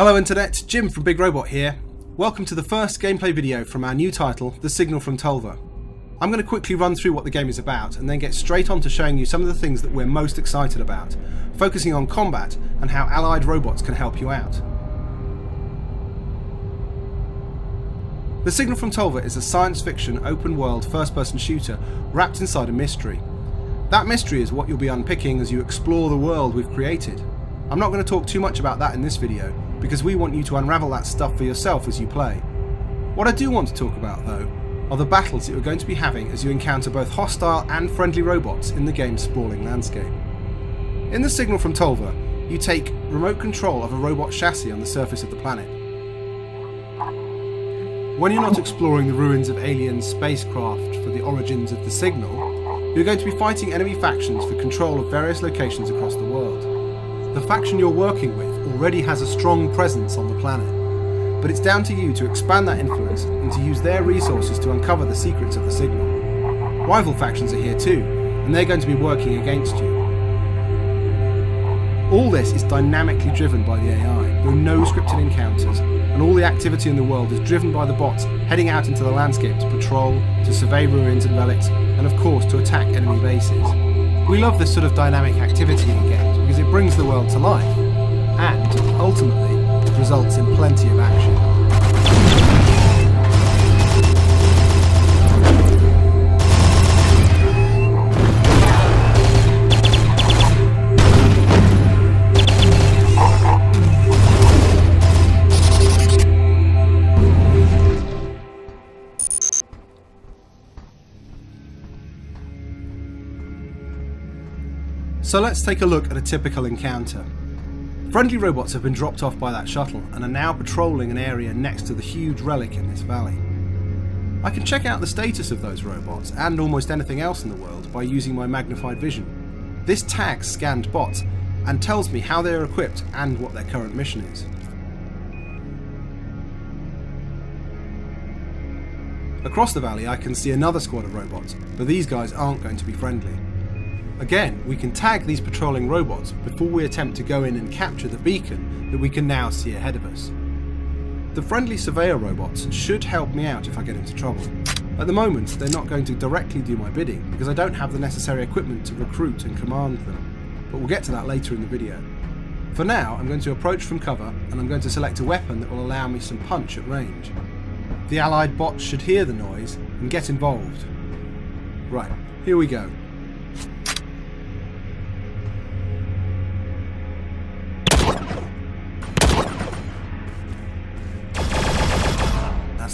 Hello Internet, Jim from Big Robot here. Welcome to the first gameplay video from our new title, The Signal From Tölva. I'm going to quickly run through what the game is about and then get straight on to showing you some of the things that we're most excited about, focusing on combat and how allied robots can help you out. The Signal From Tölva is a science fiction open world first person shooter wrapped inside a mystery. That mystery is what you'll be unpicking as you explore the world we've created. I'm not going to talk too much about that in this video, because we want you to unravel that stuff for yourself as you play. What I do want to talk about though, are the battles that you're going to be having as you encounter both hostile and friendly robots in the game's sprawling landscape. In the Signal From Tölva, you take remote control of a robot chassis on the surface of the planet. When you're not exploring the ruins of alien spacecraft for the origins of the signal, you're going to be fighting enemy factions for control of various locations across the world. The faction you're working with already has a strong presence on the planet, but it's down to you to expand that influence and to use their resources to uncover the secrets of the signal. Rival factions are here too, and they're going to be working against you. All this is dynamically driven by the AI. There are no scripted encounters, and all the activity in the world is driven by the bots heading out into the landscape to patrol, to survey ruins and relics, and of course to attack enemy bases. We love this sort of dynamic activity in games because it brings the world to life, and ultimately results in plenty of action. So let's take a look at a typical encounter. Friendly robots have been dropped off by that shuttle and are now patrolling an area next to the huge relic in this valley. I can check out the status of those robots and almost anything else in the world by using my magnified vision. This tags scanned bots and tells me how they are equipped and what their current mission is. Across the valley I can see another squad of robots, but these guys aren't going to be friendly. Again, we can tag these patrolling robots before we attempt to go in and capture the beacon that we can now see ahead of us. The friendly surveyor robots should help me out if I get into trouble. At the moment, they're not going to directly do my bidding because I don't have the necessary equipment to recruit and command them, but we'll get to that later in the video. For now, I'm going to approach from cover and I'm going to select a weapon that will allow me some punch at range. The allied bots should hear the noise and get involved. Right, here we go.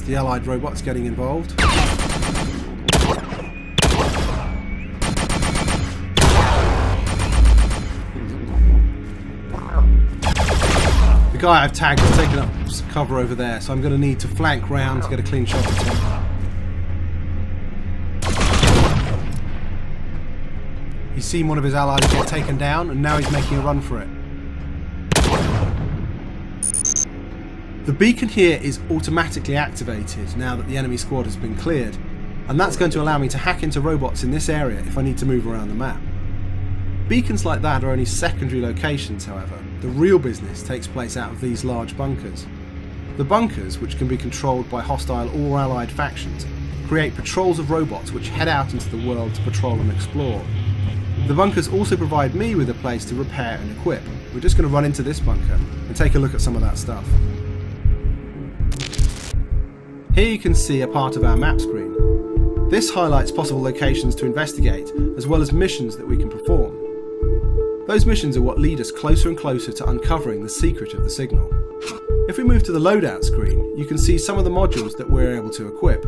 The allied robots getting involved. The guy I've tagged has taken up cover over there, so I'm going to need to flank round to get a clean shot at him. He's seen one of his allies get taken down and now he's making a run for it. The beacon here is automatically activated now that the enemy squad has been cleared, and that's going to allow me to hack into robots in this area if I need to move around the map. Beacons like that are only secondary locations, however. The real business takes place out of these large bunkers. The bunkers, which can be controlled by hostile or allied factions, create patrols of robots which head out into the world to patrol and explore. The bunkers also provide me with a place to repair and equip. We're just going to run into this bunker and take a look at some of that stuff. Here you can see a part of our map screen. This highlights possible locations to investigate, as well as missions that we can perform. Those missions are what lead us closer and closer to uncovering the secret of the signal. If we move to the loadout screen, you can see some of the modules that we're able to equip.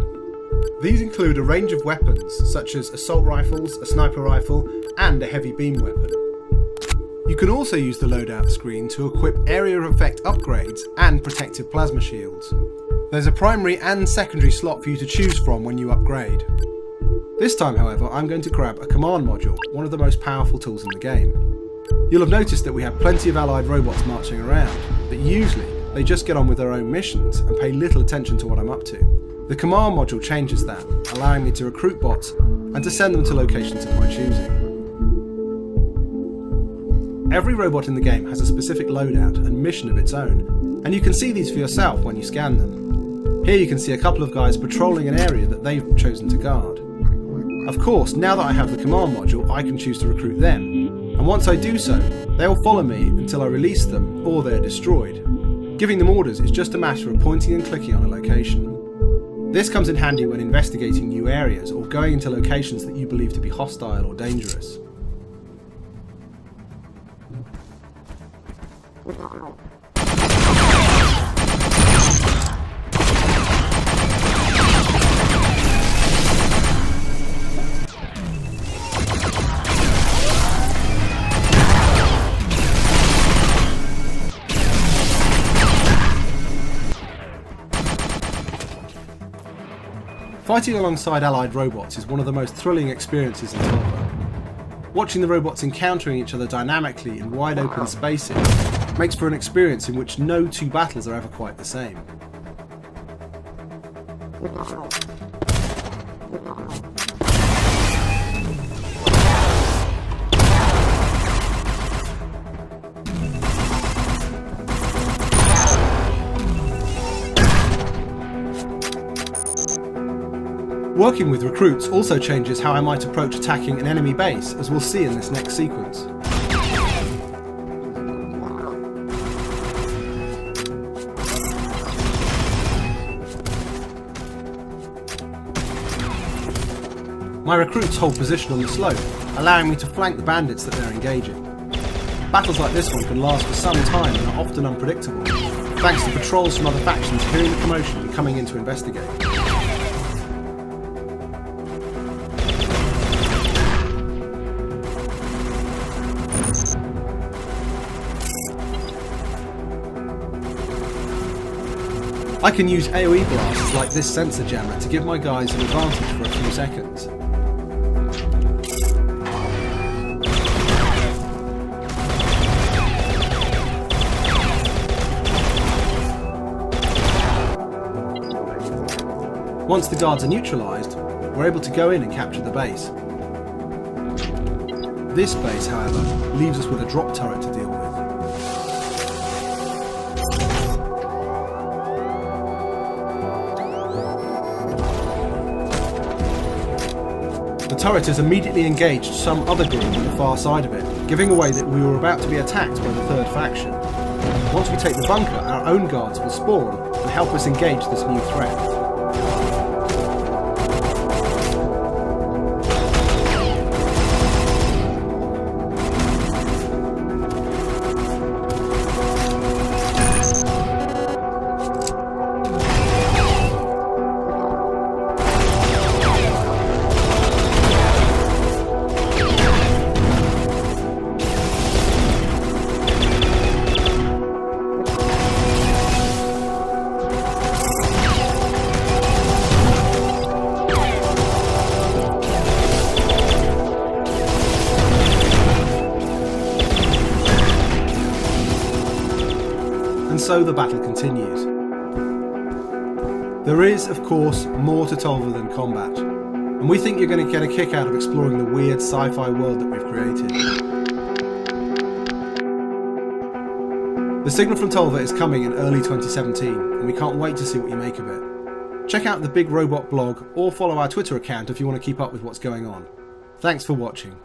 These include a range of weapons, such as assault rifles, a sniper rifle, and a heavy beam weapon. You can also use the loadout screen to equip area of effect upgrades and protective plasma shields. There's a primary and secondary slot for you to choose from when you upgrade. This time, however, I'm going to grab a command module, one of the most powerful tools in the game. You'll have noticed that we have plenty of allied robots marching around, but usually they just get on with their own missions and pay little attention to what I'm up to. The command module changes that, allowing me to recruit bots and to send them to locations of my choosing. Every robot in the game has a specific loadout and mission of its own, and you can see these for yourself when you scan them. Here you can see a couple of guys patrolling an area that they've chosen to guard. Of course, now that I have the command module, I can choose to recruit them, and once I do so, they'll follow me until I release them or they're destroyed. Giving them orders is just a matter of pointing and clicking on a location. This comes in handy when investigating new areas or going into locations that you believe to be hostile or dangerous. Fighting alongside allied robots is one of the most thrilling experiences in Tölva. Watching the robots encountering each other dynamically in wide open spaces makes for an experience in which no two battles are ever quite the same. Working with recruits also changes how I might approach attacking an enemy base, as we'll see in this next sequence. My recruits hold position on the slope, allowing me to flank the bandits that they're engaging. Battles like this one can last for some time and are often unpredictable, thanks to patrols from other factions hearing the commotion and coming in to investigate. I can use AoE blasts like this sensor jammer to give my guys an advantage for a few seconds. Once the guards are neutralised, we're able to go in and capture the base. This base, however, leaves us with a drop turret to deal with. The turret has immediately engaged some other group on the far side of it, giving away that we were about to be attacked by the third faction. Once we take the bunker, our own guards will spawn and help us engage this new threat. And so the battle continues. There is, of course, more to Tölva than combat, and we think you're going to get a kick out of exploring the weird sci-fi world that we've created. The Signal From Tölva is coming in early 2017, and we can't wait to see what you make of it. Check out the Big Robot blog or follow our Twitter account if you want to keep up with what's going on. Thanks for watching.